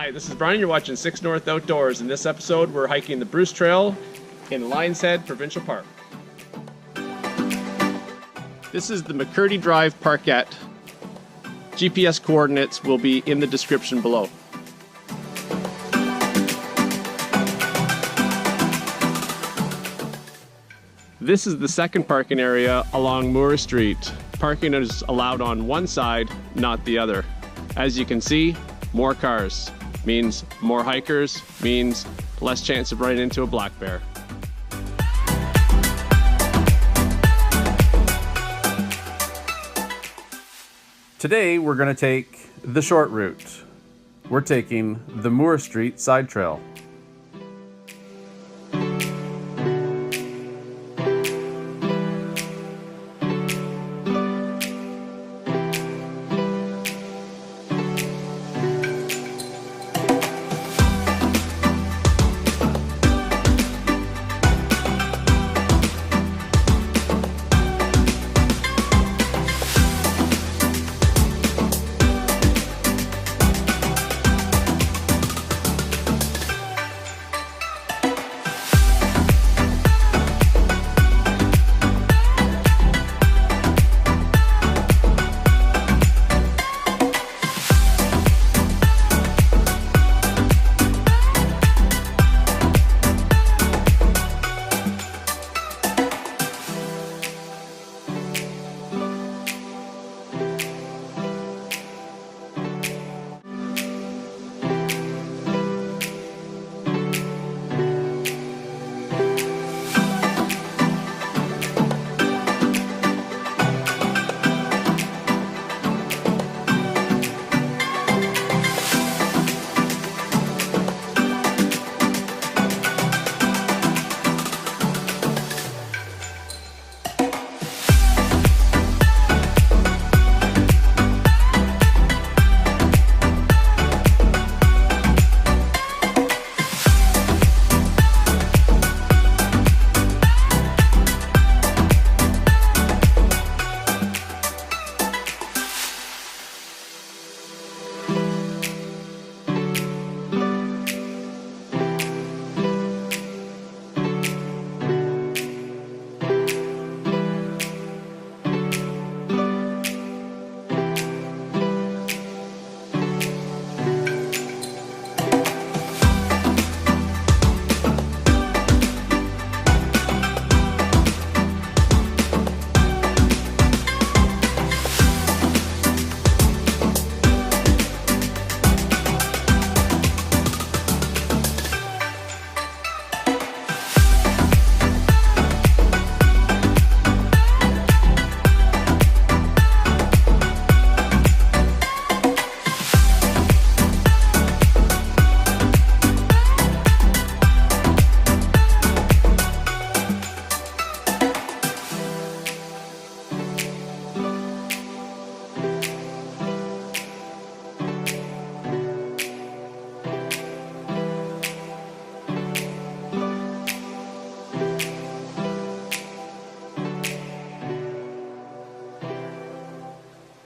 Hi, this is Brian. You're watching 6 North Outdoors. In this episode, we're hiking the Bruce Trail in Lions Head Provincial Park. This is the McCURDY Drive Parkett. GPS coordinates will be in the description below. This is the second parking area along Moore Street. Parking is allowed on one side, not the other. As you can see, more cars means more hikers, means less chance of running into a black bear. Today we're going to take the short route. We're taking the Moore Street side trail.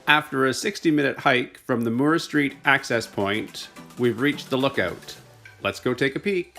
After a 60-minute hike from the Moore Street access point, we've reached the lookout. Let's go take a peek.